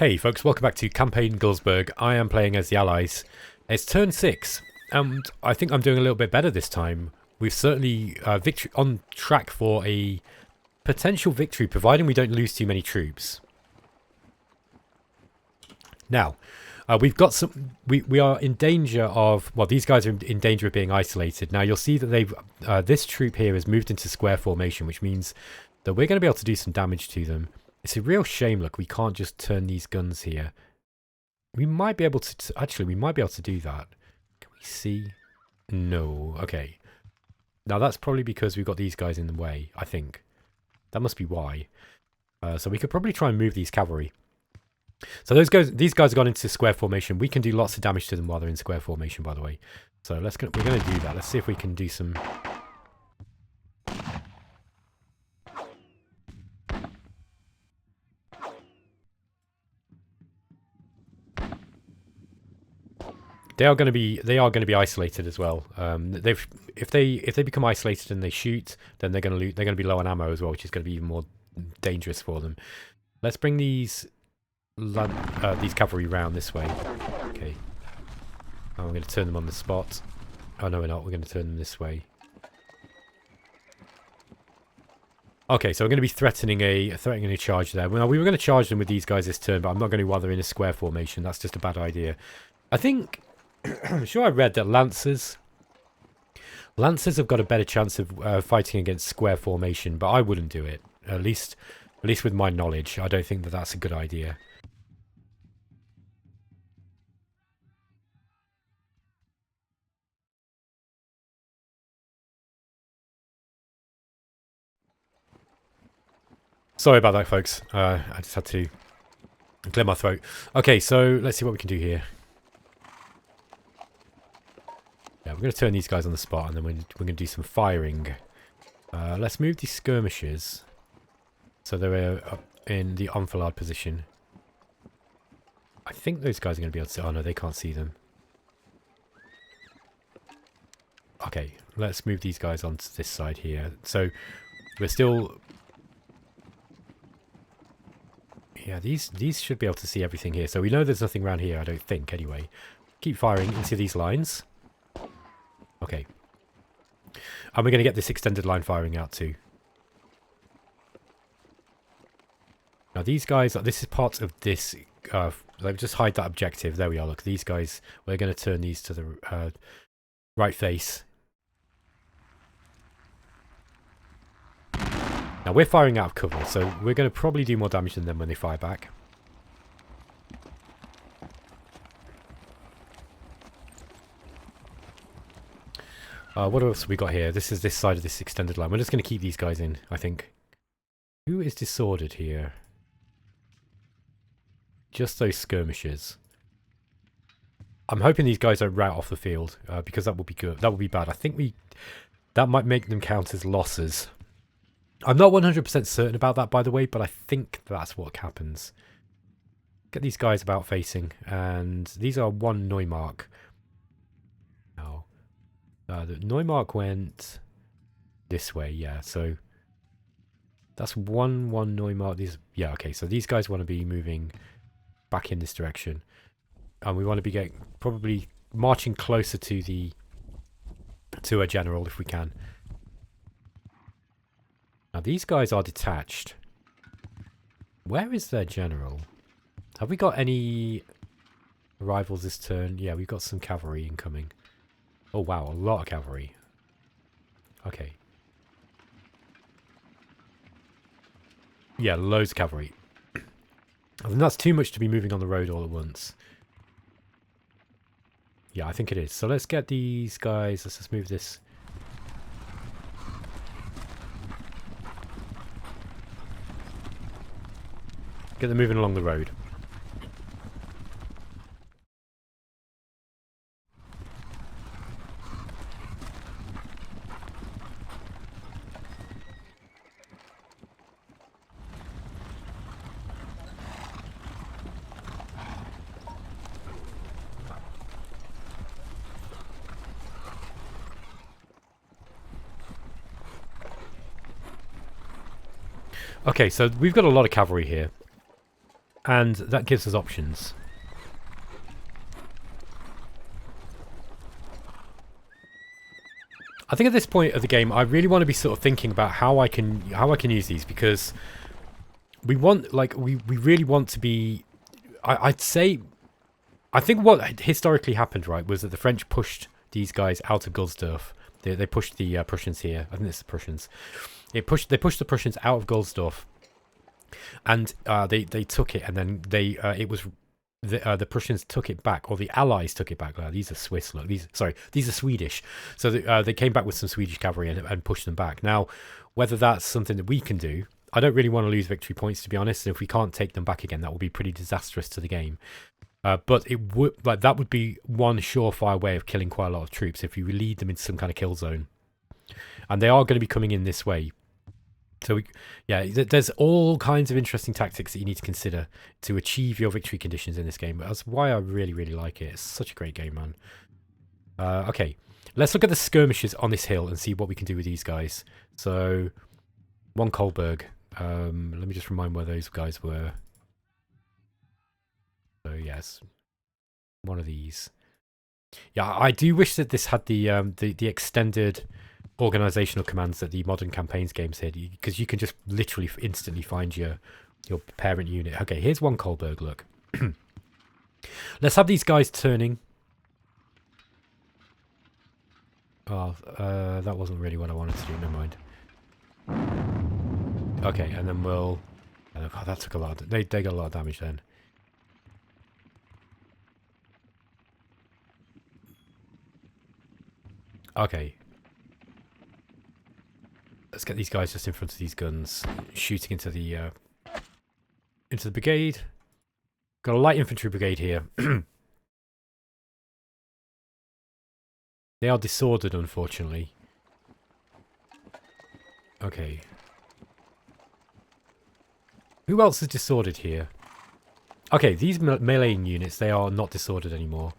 Hey folks, welcome back to Campaign Gulsberg. I am playing as the Allies. It's turn 6, and I think I'm doing a little bit better this time. We've certainly on track for a potential victory, providing we don't lose too many troops. Now, we've got some. We are in danger of. Well, these guys are in danger of being isolated. Now you'll see that they've. This troop here has moved into square formation, which means that we're going to be able to do some damage to them. It's a real shame, look, we can't just turn these guns here. We might be able to... Actually, we might be able to do that. Can we see? No. Okay. Now, that's probably because we've got these guys in the way, I think. That must be why. So we could probably try and move these cavalry. So these guys have gone into square formation. We can do lots of damage to them while they're in square formation, by the way. So we're going to do that. Let's see if we can do some... They are going to be isolated as well. If they become isolated and they shoot, then they're going to be low on ammo as well, which is going to be even more dangerous for them. Let's bring these cavalry round this way. Okay. Oh, I'm going to turn them on the spot. Oh no, we're not. We're going to turn them this way. Okay, so we're going to be threatening a charge there. Well, we were going to charge them with these guys this turn, but I'm not going to while they're in a square formation. That's just a bad idea. I think. I'm sure I read that Lancers have got a better chance of fighting against square formation, but I wouldn't do it. At least with my knowledge, I don't think that that's a good idea. Sorry about that, folks. I just had to clear my throat. Okay, so let's see what we can do here. Yeah, we're going to turn these guys on the spot, and then we're going to do some firing. Let's move these skirmishers so they're up in the enfilade position. I think those guys are going to be able to... Oh, no, they can't see them. Okay, let's move these guys onto this side here. So, we're still... Yeah, these should be able to see everything here. So we know there's nothing around here, I don't think, anyway. Keep firing into these lines. Okay. And we're going to get this extended line firing out too. Now these guys, this is part of this, let me just hide that objective. There we are, look, these guys, we're going to turn these to the right face. Now we're firing out of cover, so we're going to probably do more damage than them when they fire back. What else have we got here? This is this side of this extended line. We're just going to keep these guys in, I think. Who is disordered here? Just those skirmishers. I'm hoping these guys don't rout off the field, because that would be good. That would be bad. I think that might make them count as losses. I'm not 100% certain about that, by the way, but I think that's what happens. Get these guys about facing, and these are 1 Neumark. Oh. The Neumark went this way, yeah, so that's 1 Neumark. Yeah, okay, so these guys want to be moving back in this direction, and we want to be probably marching closer to a general if we can. Now these guys are detached. Where is their general? Have we got any arrivals this turn? Yeah, we've got some cavalry incoming. Oh wow, a lot of cavalry. Okay. Yeah, loads of cavalry. I think that's too much to be moving on the road all at once. Yeah, I think it is. So let's get these guys, let's just move this. Get them moving along the road. Okay, so we've got a lot of cavalry here. And that gives us options. I think at this point of the game, I really want to be sort of thinking about how I can use these, because we want, like, we really want to be. I'd say, I think what historically happened, right, was that the French pushed these guys out of Gulsdorf. They pushed the Prussians here. I think it's the Prussians. They pushed the Prussians out of Gulsdorf, and they took it, and then the Prussians took it back, or the Allies took it back. These are Swiss. Look, these are Swedish. So they came back with some Swedish cavalry and pushed them back. Now, whether that's something that we can do, I don't really want to lose victory points, to be honest. And if we can't take them back again, that will be pretty disastrous to the game. But it would, like, that would be one surefire way of killing quite a lot of troops if you lead them into some kind of kill zone. And they are going to be coming in this way. So, there's all kinds of interesting tactics that you need to consider to achieve your victory conditions in this game. That's why I really, really like it. It's such a great game, man. Okay, let's look at the skirmishes on this hill and see what we can do with these guys. So, one Kolberg. Let me just remind where those guys were. So, yes, one of these. Yeah, I do wish that this had the extended organizational commands that the modern campaigns games had, because you can just literally instantly find your parent unit. Okay, here's one Kolberg. Look, let's have these guys turning. Oh, that wasn't really what I wanted to do. Never mind. Okay, and then we'll. Oh, that took a lot. They got a lot of damage then. Okay. Let's get these guys just in front of these guns, shooting into the brigade. Got a light infantry brigade here. They are disordered, unfortunately. Okay. Who else is disordered here? Okay, these melee units, they are not disordered anymore.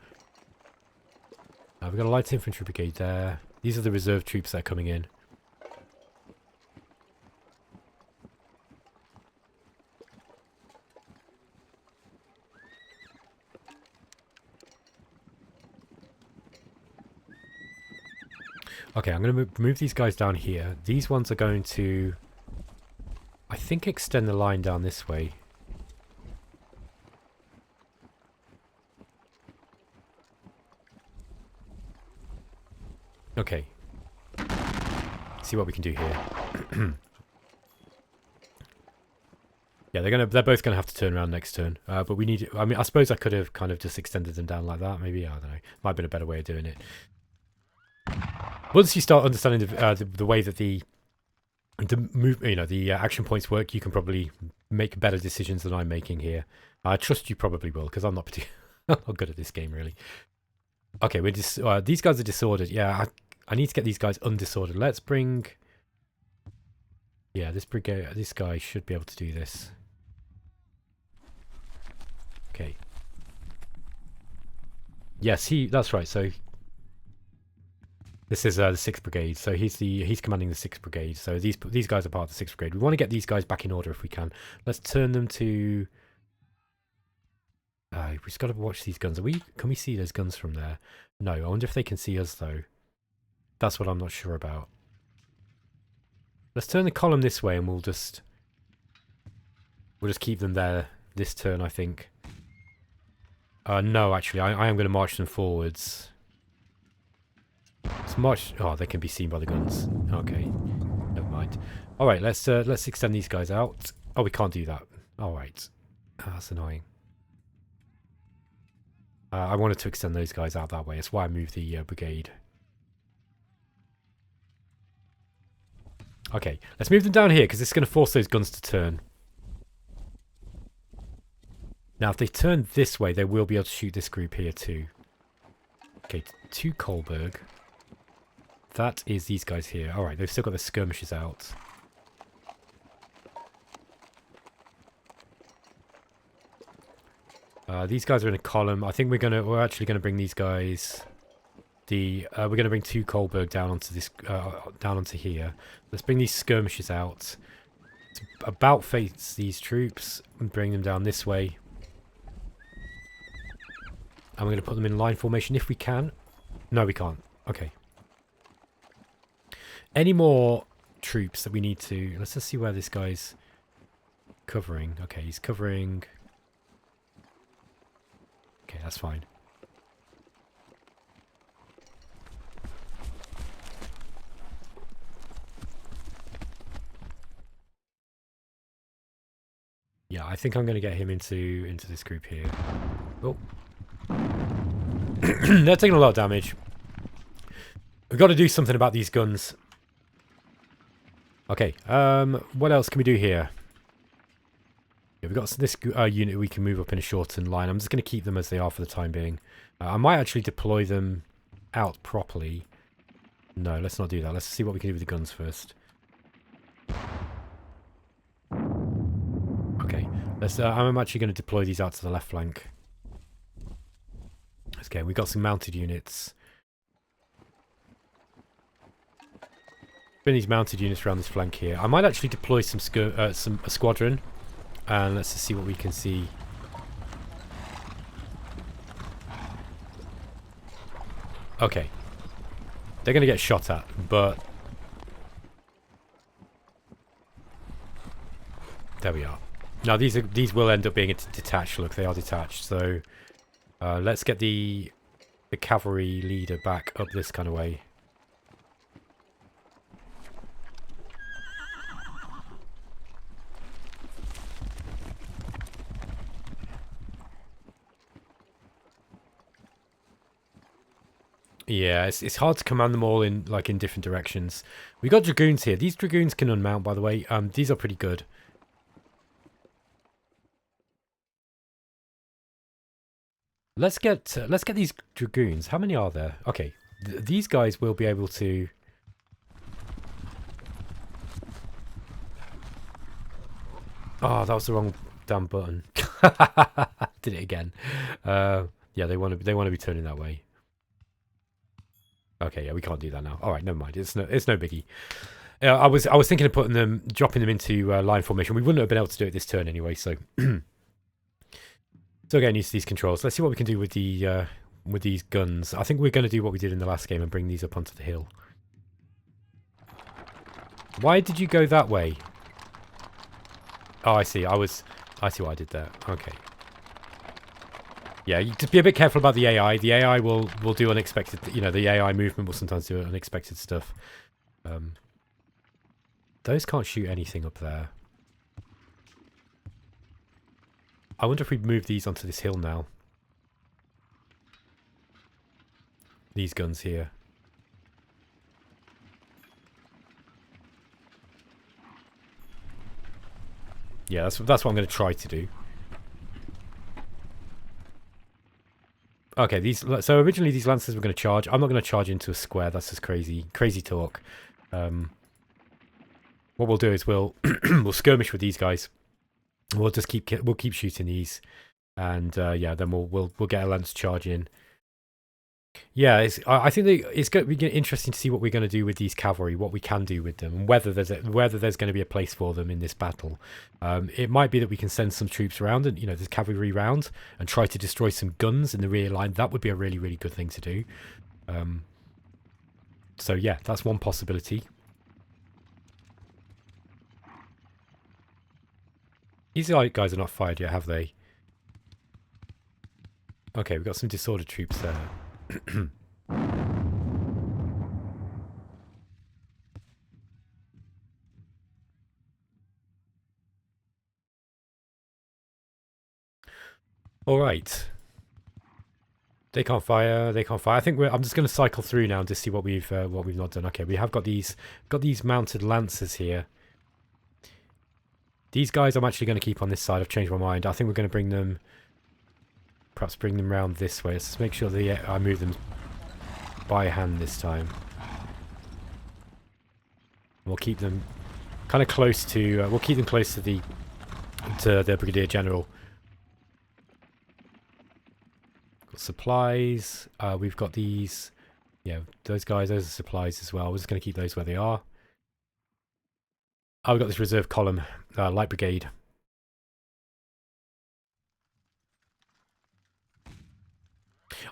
We've got a light infantry brigade there. These are the reserve troops that are coming in. Okay, I'm going to move these guys down here. These ones are going to, I think, extend the line down this way. Okay. See what we can do here. Yeah, they're both gonna have to turn around next turn. But we need. I mean, I suppose I could have kind of just extended them down like that. Maybe, I don't know. Might have been a better way of doing it. Once you start understanding the way that the action points work, you can probably make better decisions than I'm making here. I trust you probably will, because I'm not particularly not good at this game, really. Okay, we're just these guys are disordered. Yeah, I need to get these guys undisordered. Let's bring. Yeah, this brigade. This guy should be able to do this. Okay. Yes, that's right. So this is the 6th Brigade. So he's commanding the 6th Brigade. So these guys are part of the 6th Brigade. We want to get these guys back in order if we can. Let's turn them to. We've just got to watch these guns. Can we see those guns from there? No. I wonder if they can see us though. That's what I'm not sure about. Let's turn the column this way, and we'll just keep them there this turn, I think. No, actually, I am going to march them forwards. Let's march. Oh, they can be seen by the guns. Okay, never mind. All right, let's extend these guys out. Oh, we can't do that. All right, that's annoying. I wanted to extend those guys out that way. That's why I moved the brigade. Okay, let's move them down here, because it's going to force those guns to turn. Now, if they turn this way, they will be able to shoot this group here too. Okay, 2 Kolberg. That is these guys here. Alright, they've still got their skirmishes out. These guys are in a column. I think we're actually gonna bring these guys. We're gonna bring 2 Kolberg down onto this down onto here. Let's bring these skirmishes out. about face these troops and bring them down this way. And we're going to put them in line formation if we can. No, we can't. Okay. Any more troops that we need to... Let's just see where this guy's covering. Okay, he's covering... Okay, that's fine. Yeah, I think I'm going to get him into this group here. Oh. They're taking a lot of damage. We've got to do something about these guns. Okay, what else can we do here? Yeah, we've got this unit we can move up in a shortened line. I'm just going to keep them as they are for the time being. I might actually deploy them out properly. No, let's not do that. Let's see what we can do with the guns first. Okay, I'm actually going to deploy these out to the left flank. Okay, we've got some mounted units. Bring these mounted units around this flank here. I might actually deploy a squadron, and let's just see what we can see. Okay, they're going to get shot at, but there we are. Now these will end up being detached. Look, they are detached. So let's get the cavalry leader back up this kind of way. Yeah, it's hard to command them all in different directions. We got dragoons here. These dragoons can unmount, by the way. These are pretty good. Let's get these dragoons. How many are there? Okay, these guys will be able to. Oh, that was the wrong damn button. Did it again. Yeah, they want to be turning that way. Okay, yeah, we can't do that now. All right, never mind. It's no biggie. I was thinking of dropping them into line formation. We wouldn't have been able to do it this turn anyway. So, still getting used to these controls. Let's see what we can do with these guns. I think we're going to do what we did in the last game and bring these up onto the hill. Why did you go that way? Oh, I see. I see what I did there. Okay. Yeah, you just be a bit careful about the AI. The AI will do unexpected. You know, the AI movement will sometimes do unexpected stuff. Those can't shoot anything up there. I wonder if we move these onto this hill now. These guns here. Yeah, that's what I'm going to try to do. Okay, so originally these lancers were going to charge. I'm not going to charge into a square. That's just crazy talk. What we'll do is we'll skirmish with these guys. We'll just keep shooting these, and yeah, then we'll get a lance charge in. Yeah, I think it's going to be interesting to see what we're going to do with these cavalry, what we can do with them, and whether there's going to be a place for them in this battle. It might be that we can send some troops around, and there's cavalry round, and try to destroy some guns in the rear line. That would be a really, really good thing to do. So yeah, that's one possibility. These guys are not fired yet, have they? Okay, we've got some disordered troops there. All right. They can't fire. They can't fire. I think I'm just going to cycle through now and just see what we've not done. Okay, we have got these mounted lancers here. These guys I'm actually going to keep on this side. I've changed my mind. I think we're going to bring them. Perhaps bring them round this way. Let's just make sure that I move them by hand this time. We'll keep them kind of close to. We'll keep them close to the Brigadier General. Got supplies. We've got these. Yeah, those guys. Those are supplies as well. We're just going to keep those where they are. Oh, we've got this reserve column, light brigade.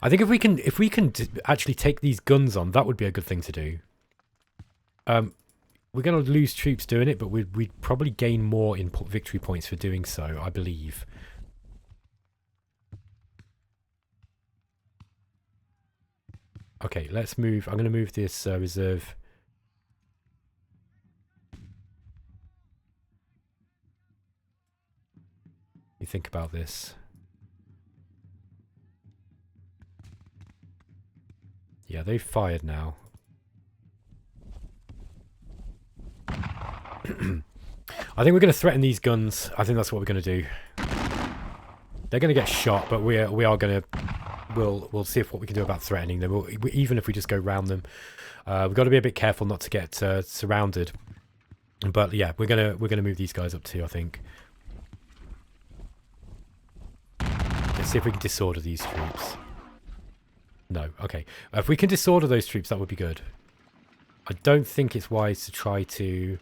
I think if we can actually take these guns on, that would be a good thing to do. We're going to lose troops doing it, but we'd probably gain more in victory points for doing so, I believe. Okay, let's move. I'm going to move this reserve. You think about this. Yeah, they've fired now. I think we're going to threaten these guns. I think that's what we're going to do. They're going to get shot, but we are going to. We'll see what we can do about threatening them. Even if we just go round them, we've got to be a bit careful not to get surrounded. But yeah, we're gonna move these guys up too, I think. Let's see if we can disorder these troops. No, okay. If we can disorder those troops, that would be good. I don't think it's wise to try to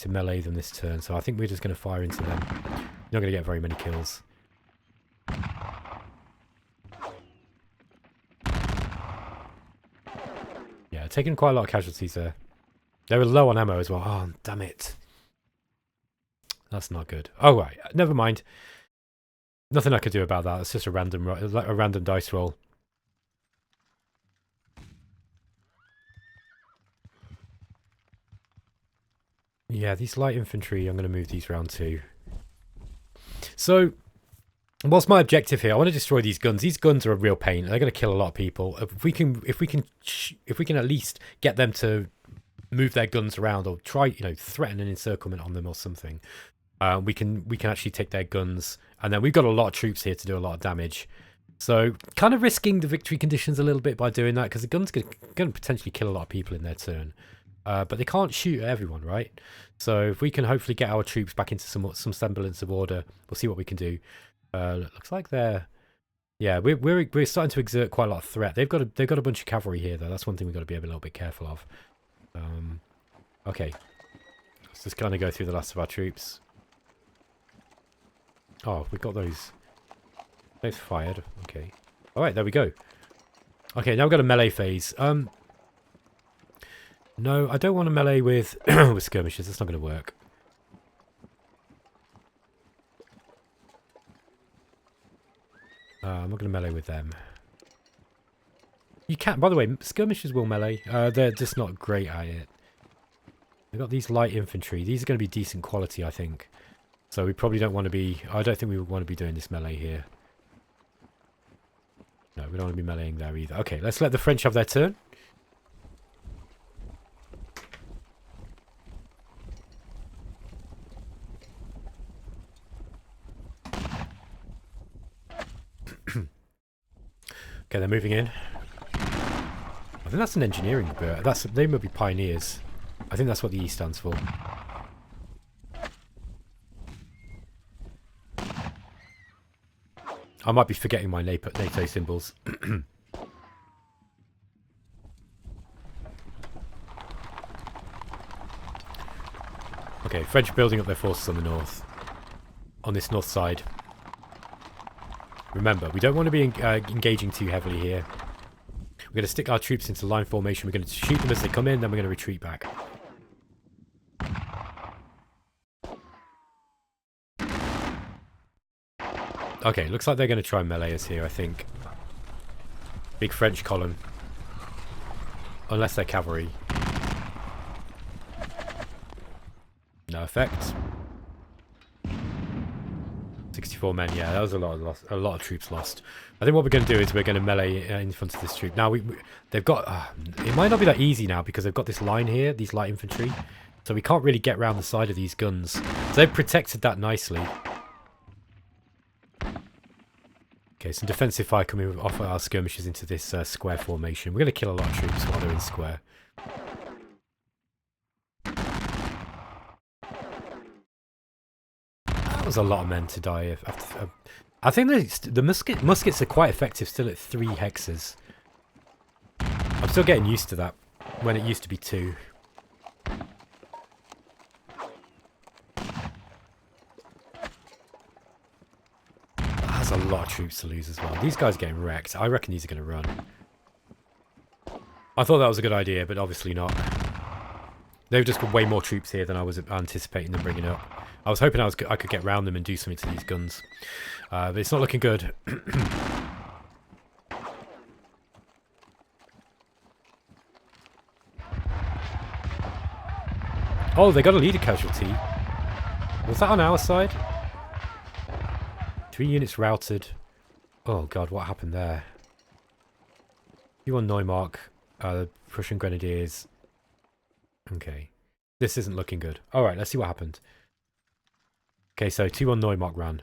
melee them this turn, so I think we're just going to fire into them. You're not going to get very many kills. Yeah, taking quite a lot of casualties there. They were low on ammo as well. Oh, damn it. That's not good. Oh, right. Never mind. Nothing I could do about that. It's just a random dice roll. Yeah, these light infantry, I'm going to move these round too. So, what's my objective here? I want to destroy these guns. These guns are a real pain. They're going to kill a lot of people. If we can at least get them to move their guns around or try, threaten an encirclement on them or something, we can actually take their guns. And then we've got a lot of troops here to do a lot of damage. So, kind of risking the victory conditions a little bit by doing that, because the guns going to potentially kill a lot of people in their turn. But they can't shoot at everyone, right? So if we can hopefully get our troops back into some semblance of order, we'll see what we can do. Looks like they're, yeah, we're starting to exert quite a lot of threat. They've got a bunch of cavalry here though. That's one thing we've got to be a little bit careful of. Okay, let's just kind of go through the last of our troops. Oh, we've got those. They've fired. Okay. All right, there we go. Okay, now we've got a melee phase. No, I don't want to melee with with skirmishers. That's not going to work. I'm not going to melee with them. You can't. By the way, skirmishers will melee. They're just not great at it. We've got these light infantry. These are going to be decent quality, I think. So we probably don't want to be. I don't think we would want to be doing this melee here. No, we don't want to be meleeing there either. Okay, let's let the French have their turn. Okay, they're moving in. I think that's an engineering bit. They might be pioneers. I think that's what the E stands for. I might be forgetting my NATO symbols. Okay, French building up their forces on the north. On this north side. Remember, we don't want to be engaging too heavily here. We're going to stick our troops into line formation. We're going to shoot them as they come in, then we're going to retreat back. Okay, looks like they're going to try and melee us here, I think. Big French column. Unless they're cavalry. No effect. 64 men, yeah, that was a lot of troops lost. I think what we're going to do is we're going to melee in front of this troop. Now, they've got... it might not be that easy now because they've got this line here, these light infantry. So we can't really get around the side of these guns. So they've protected that nicely. Okay, some defensive fire coming off our skirmishers into this square formation. We're going to kill a lot of troops while they're in square. That was a lot of men to die. I think the muskets are quite effective still at 3 hexes. I'm still getting used to that when it used to be 2. That's a lot of troops to lose as well. These guys are getting wrecked. I reckon these are going to run. I thought that was a good idea, but obviously not. They've just got way more troops here than I was anticipating them bringing up. I was hoping I could get round them and do something to these guns. But it's not looking good. Oh, they got a leader casualty. Was that on our side? 3 units routed. Oh god, what happened there? You on Neumark. Prussian Grenadiers. Okay. This isn't looking good. Alright, let's see what happened. Okay, so 2-1 Neumark ran.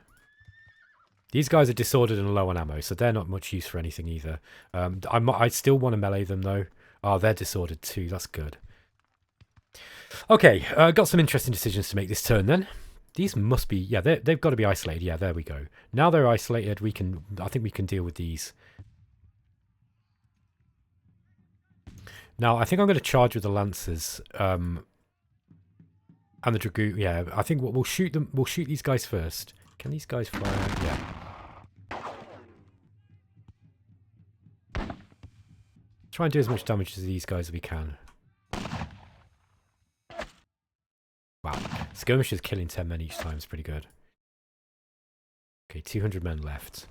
These guys are disordered and low on ammo, so they're not much use for anything either. I still want to melee them though. Oh, they're disordered too. That's good. Okay, got some interesting decisions to make this turn then. These must be... Yeah, they've got to be isolated. Yeah, there we go. Now they're isolated, I think we can deal with these. Now, I think I'm going to charge with the Lancers. And the Dragoon... Yeah, I think we'll shoot them. We'll shoot these guys first. Can these guys fire? Yeah. Try and do as much damage to these guys as we can. Wow. Skirmishers killing 10 men each time is pretty good. Okay, 200 men left.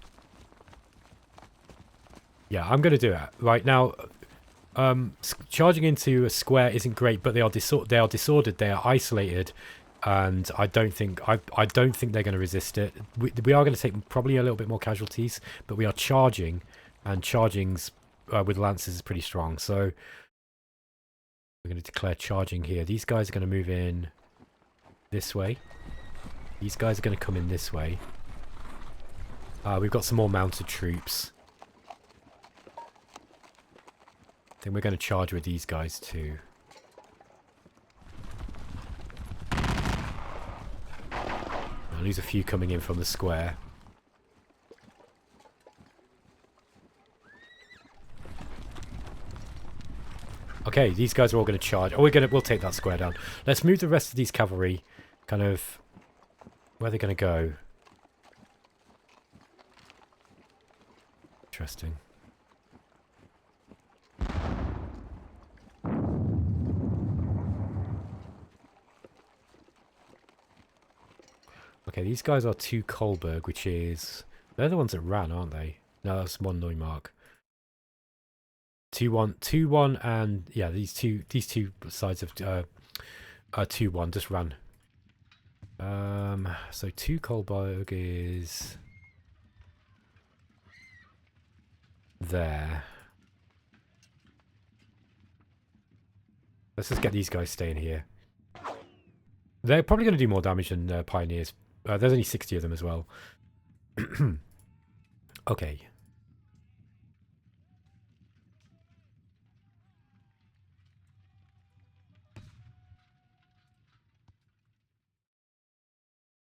Yeah, I'm going to do it. Right now, charging into a square isn't great, but they are disordered, they are isolated, and I don't think they're going to resist it. We are going to take probably a little bit more casualties, but we are charging, and charging's with Lancers is pretty strong. So we're going to declare charging here. These guys are going to move in this way. These guys are going to come in this way. We've got some more mounted troops. Then we're going to charge with these guys too. I'll lose a few coming in from the square. Okay, these guys are all going to charge. Oh, we'll take that square down. Let's move the rest of these cavalry. Kind of where they're going to go. Interesting. Okay, these guys are 2 Kolberg, which is... They're the ones that ran, aren't they? No, that's 1 Neumark. 2-1, and yeah, these two sides of 2-1 just ran. So 2 Kolberg is there. Let's just get these guys staying here. They're probably going to do more damage than Pioneers. There's only 60 of them as well. Okay.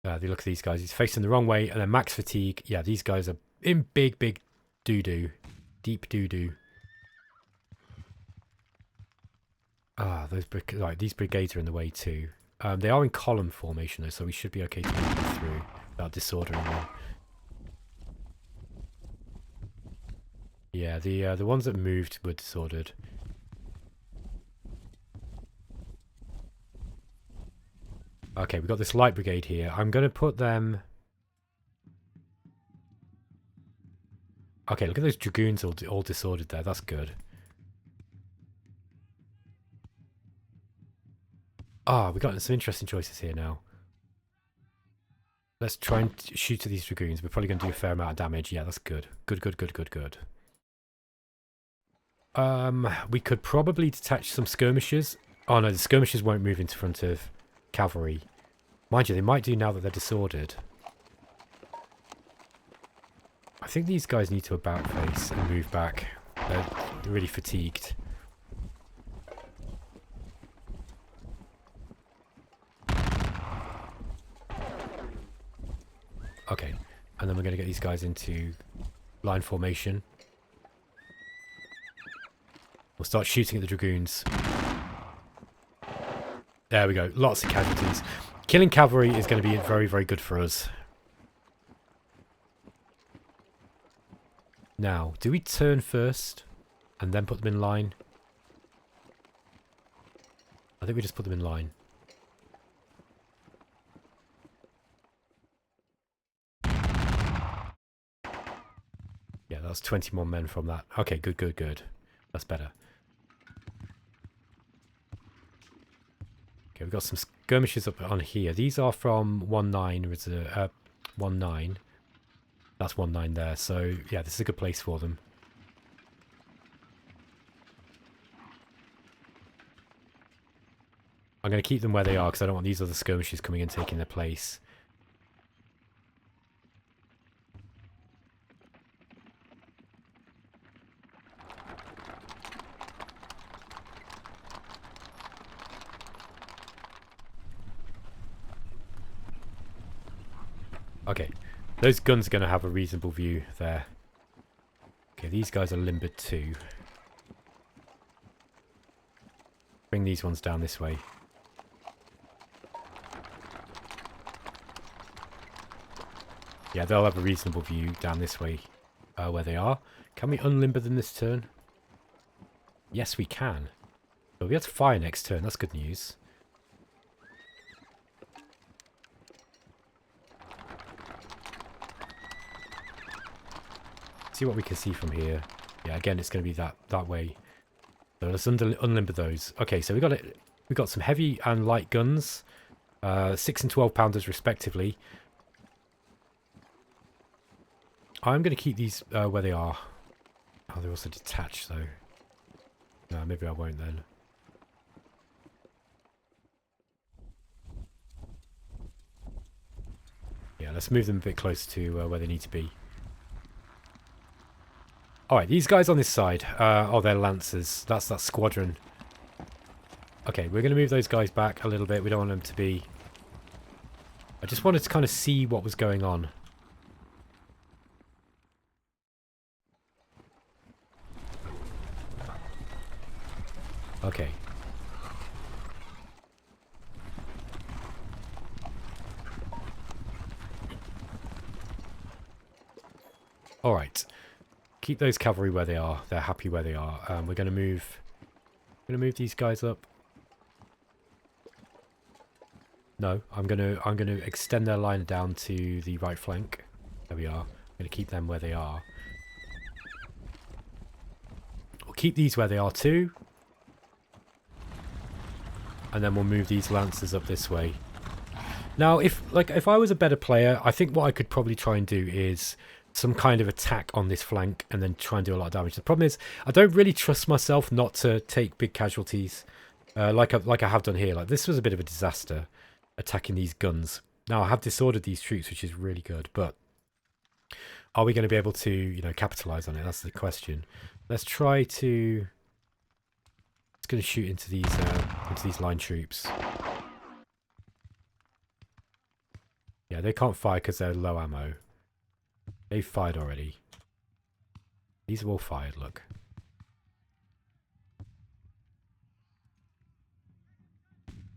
Look at these guys. He's facing the wrong way, and then max fatigue. Yeah, these guys are in big doo-doo. Deep doo-doo. These brigades are in the way too. They are in column formation though, so we should be okay to move them through without disordering them. Yeah, the ones that moved were disordered. Okay, we've got this light brigade here. I'm going to put them... Okay, look at those dragoons all disordered there. That's good. We've got some interesting choices here now. Let's try and shoot at these dragoons. We're probably going to do a fair amount of damage. Yeah, that's good. Good. We could probably detach some skirmishers. Oh no, the skirmishers won't move into front of cavalry. Mind you, they might do now that they're disordered. I think these guys need to about face and move back. They're really fatigued. Okay, and then we're going to get these guys into line formation. We'll start shooting at the dragoons. There we go, lots of casualties. Killing cavalry is going to be very, very good for us. Now, do we turn first and then put them in line? I think we just put them in line. Yeah, that's 20 more men from that. Okay, good, good, good. That's better. Okay, we've got some skirmishes up on here. These are from 1-9 reserve, 1-9. That's 1-9 there. So, yeah, this is a good place for them. I'm going to keep them where they are because I don't want these other skirmishes coming and taking their place. Okay, those guns are going to have a reasonable view there. Okay, these guys are limbered too. Bring these ones down this way. Yeah, they'll have a reasonable view down this way where they are. Can we unlimber them this turn? Yes, we can. But we have to fire next turn. That's good news. See what we can see from here. Yeah, again, it's going to be that way. So let's unlimber those. Okay, so we got some heavy and light guns, 6 and 12 pounders respectively. I'm going to keep these where they are. Oh, they're also detached though. No, maybe I won't then. Yeah, let's move them a bit closer to where they need to be. Alright, these guys on this side. Oh, they're lancers. That's that squadron. Okay, we're going to move those guys back a little bit. We don't want them to be... I just wanted to kind of see what was going on. Okay. Alright. Keep those cavalry where they are. They're happy where they are. We're going to move these guys up. No, I'm going to extend their line down to the right flank. There we are. I'm going to keep them where they are. We'll keep these where they are too. And then we'll move these lancers up this way. Now, if I was a better player, I think what I could probably try and do is some kind of attack on this flank and then try and do a lot of damage. The problem is, I don't really trust myself not to take big casualties, like I have done here. Like, this was a bit of a disaster, attacking these guns. Now, I have disordered these troops, which is really good, but are we going to be able to, you know, capitalize on it? That's the question. Let's try to... It's going to shoot into these line troops. Yeah, they can't fire because they're low ammo. They've fired already. These are all fired, look.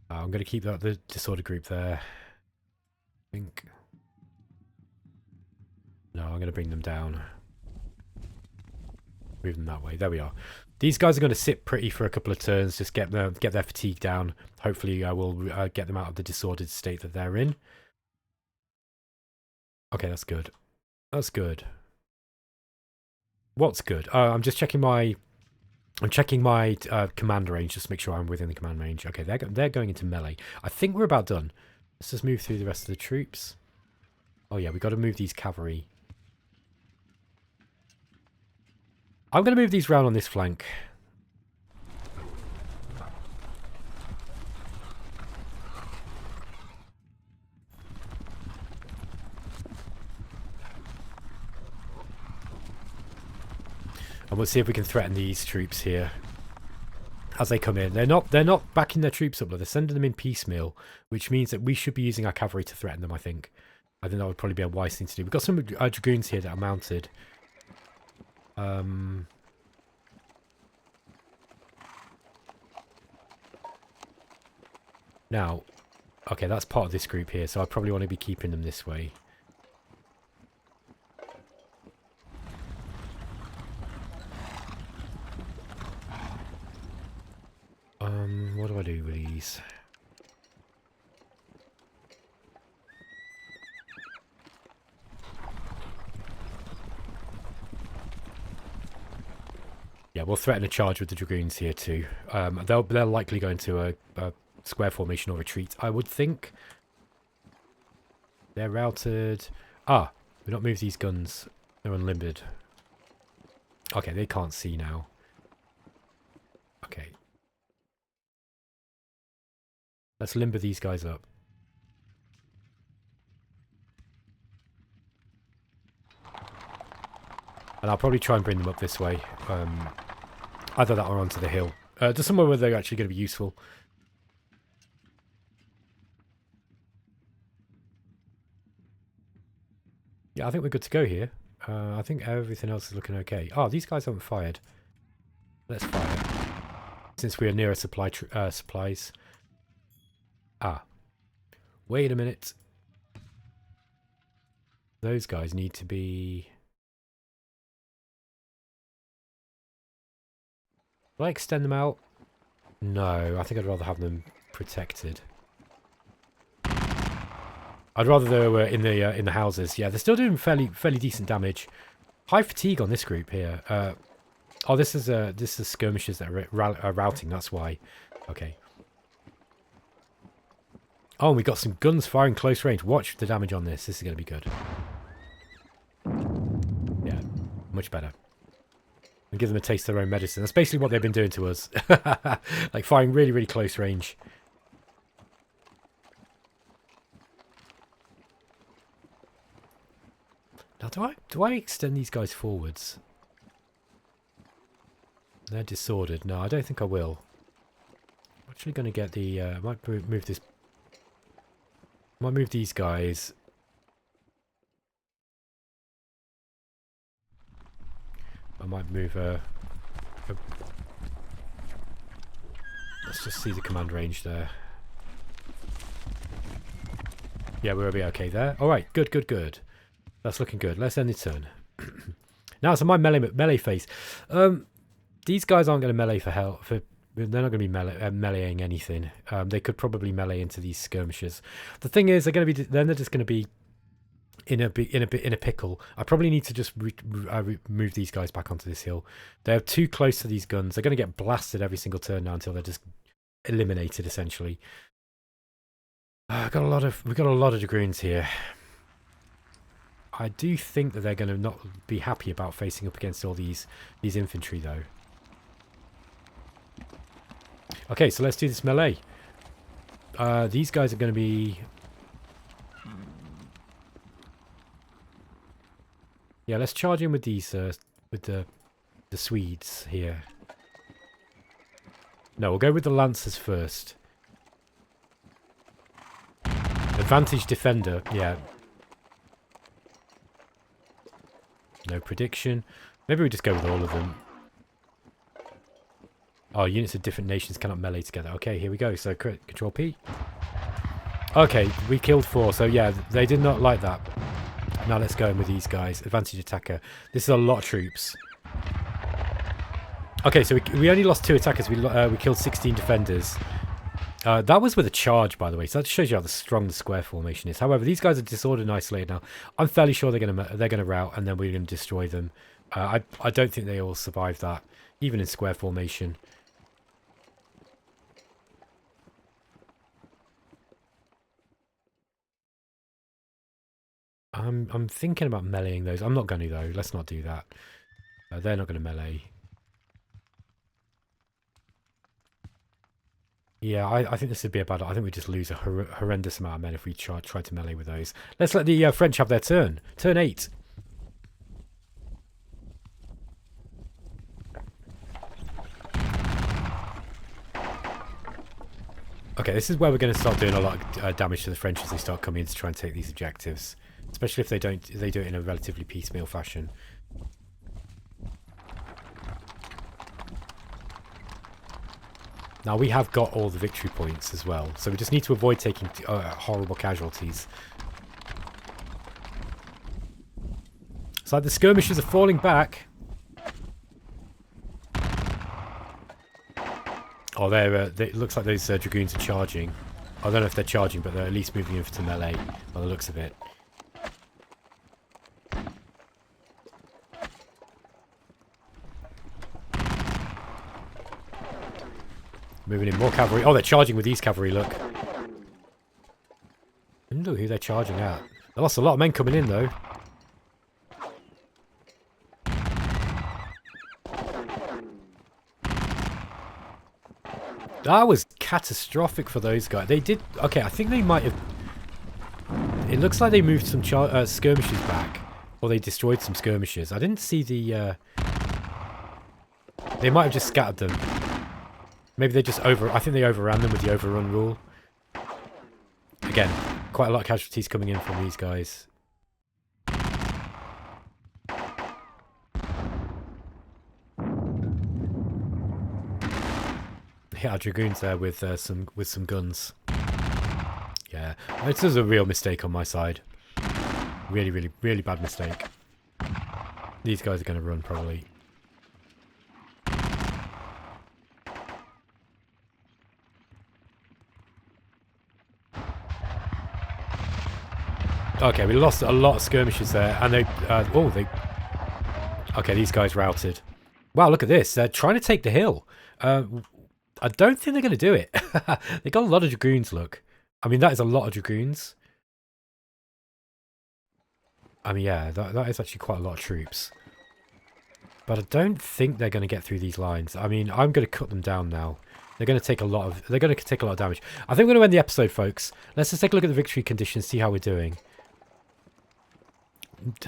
I'm going to keep the disordered group there. I think. No, I'm going to bring them down. Move them that way. There we are. These guys are going to sit pretty for a couple of turns. Just get their fatigue down. Hopefully, I will get them out of the disordered state that they're in. Okay, that's good. That's good. What's good? I'm just checking my... I'm checking my command range just to make sure I'm within the command range. Okay, they're going into melee. I think we're about done. Let's just move through the rest of the troops. Oh yeah, we've got to move these cavalry. I'm going to move these round on this flank. And we'll see if we can threaten these troops here as they come in. They're not backing their troops up, but they're sending them in piecemeal, which means that we should be using our cavalry to threaten them, I think. I think that would probably be a wise thing to do. We've got some dragoons here that are mounted. Now, okay, that's part of this group here, so I probably want to be keeping them this way. What do I do with these? Yeah, we'll threaten a charge with the Dragoons here too. They're likely going to a square formation or retreat, I would think. They're routed. Ah, we don't move these guns. They're unlimbered. Okay, they can't see now. Okay. Let's limber these guys up. And I'll probably try and bring them up this way. Either that or onto the hill. To somewhere where they're actually going to be useful. Yeah, I think we're good to go here. I think everything else is looking okay. Oh, these guys haven't fired. Let's fire. Since we are near a supplies. Ah. Wait a minute. Those guys need to be... Will I extend them out? No, I think I'd rather have them protected. I'd rather they were in the houses. Yeah, they're still doing fairly decent damage. High fatigue on this group here. Oh, this is skirmishers that are routing. That's why. Okay. Oh, and we got some guns firing close range. Watch the damage on this. This is going to be good. Yeah, much better. And give them a taste of their own medicine. That's basically what they've been doing to us. Like firing really close range. Now, do I extend these guys forwards? They're disordered. No, I don't think I will. I'm actually going to get the... I might move this... I might move these guys. I might move let's just see the command range there. Yeah, we'll be okay there. Alright, good. That's looking good. Let's end the turn. Now it's my melee phase. These guys aren't going to melee for hell. They're not going to be meleeing anything. They could probably melee into these skirmishers. The thing is, they're just going to be in a pickle. I probably need to just move these guys back onto this hill. They're too close to these guns. They're going to get blasted every single turn now until they're just eliminated essentially. We've got a lot of dragoons here. I do think that they're going to not be happy about facing up against all these infantry though. Okay, so let's do this melee. These guys are going to be... Yeah, let's charge in with these, with the Swedes here. No, we'll go with the Lancers first. Advantage defender, yeah. No prediction. Maybe we just go with all of them. Oh, units of different nations cannot melee together. Okay, here we go. So, Control P. Okay, we killed 4. So, yeah, they did not like that. Now let's go in with these guys. Advantage attacker. This is a lot of troops. Okay, so we only lost 2 attackers. We killed 16 defenders. That was with a charge, by the way. So that shows you how strong the square formation is. However, these guys are disordered and isolated now. I'm fairly sure they're gonna rout, and then we're gonna destroy them. I don't think they all survive that, even in square formation. I'm thinking about meleeing those. I'm not going to though. Let's not do that. They're not going to melee. Yeah, I think this would be a bad... I think we just lose a horrendous amount of men if we try to melee with those. Let's let the French have their turn. Turn 8. Okay, this is where we're going to start doing a lot of damage to the French as they start coming in to try and take these objectives. Especially if they do it in a relatively piecemeal fashion. Now we have got all the victory points as well, so we just need to avoid taking horrible casualties. It's like the skirmishers are falling back. Oh, it looks like those dragoons are charging. I don't know if they're charging, but they're at least moving over to melee by the looks of it. Moving in more cavalry. Oh, they're charging with these cavalry, look. Look who they're charging at. They lost a lot of men coming in, though. That was catastrophic for those guys. They did... Okay, I think they might have... It looks like they moved some skirmishes back. Or they destroyed some skirmishes. I didn't see the... They might have just scattered them. Maybe they just I think they overran them with the overrun rule. Again, quite a lot of casualties coming in from these guys. Hit our dragoons there with some guns. Yeah, this is a real mistake on my side. Really, really, really bad mistake. These guys are going to run probably. Okay, we lost a lot of skirmishes there, and they... Okay, these guys routed. Wow, look at this. They're trying to take the hill. I don't think they're going to do it. They got a lot of dragoons, look. I mean, that is a lot of dragoons. I mean, yeah, that is actually quite a lot of troops. But I don't think they're going to get through these lines. I mean, I'm going to cut them down now. They're going to take a lot of... They're going to take a lot of damage. I think we're going to end the episode, folks. Let's just take a look at the victory conditions, see how we're doing.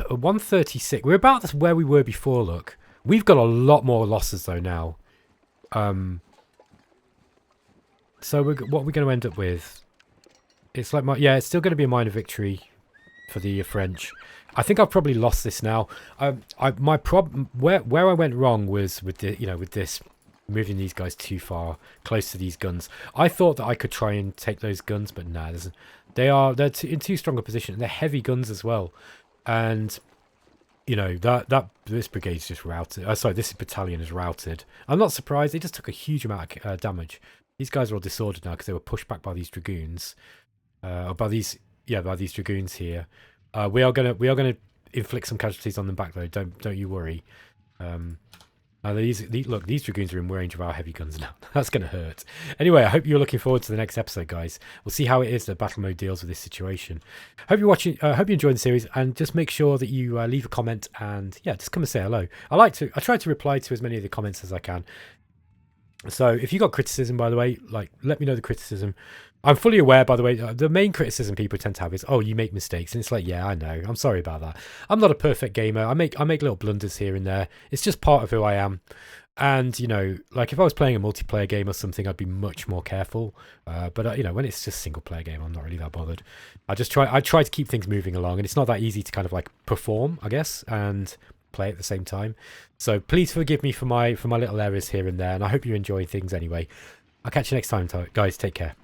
136. We're about where we were before, look. We've got a lot more losses, though, now. So what we're going to end up with... It's like... Yeah, it's still going to be a minor victory for the French. I think I've probably lost this now. My problem... Where I went wrong was with the, with this... Moving these guys too far, close to these guns. I thought that I could try and take those guns, but nah, they're in too strong a position. And they're heavy guns as well. And this brigade's just routed. Sorry, this battalion is routed. I'm not surprised. They just took a huge amount of damage. These guys are all disordered now because they were pushed back by these dragoons, or by these dragoons here. We are gonna inflict some casualties on them back though. Don't you worry. Look, these dragoons are in range of our heavy guns now. That's going to hurt. Anyway, I hope you're looking forward to the next episode, guys. We'll see how it is that battle mode deals with this situation. Hope you're watching. Hope you enjoyed the series, and just make sure that you leave a comment and just come and say hello. I try to reply to as many of the comments as I can. So if you got criticism, by the way, let me know the criticism. I'm fully aware, by the way, the main criticism people tend to have is, oh, you make mistakes. And it's like, yeah, I know. I'm sorry about that. I'm not a perfect gamer. I make little blunders here and there. It's just part of who I am. And, if I was playing a multiplayer game or something, I'd be much more careful. But when it's just a single player game, I'm not really that bothered. I try to keep things moving along. And it's not that easy to kind of perform, I guess, and play at the same time. So please forgive me for my little errors here and there. And I hope you enjoy things anyway. I'll catch you next time, guys. Take care.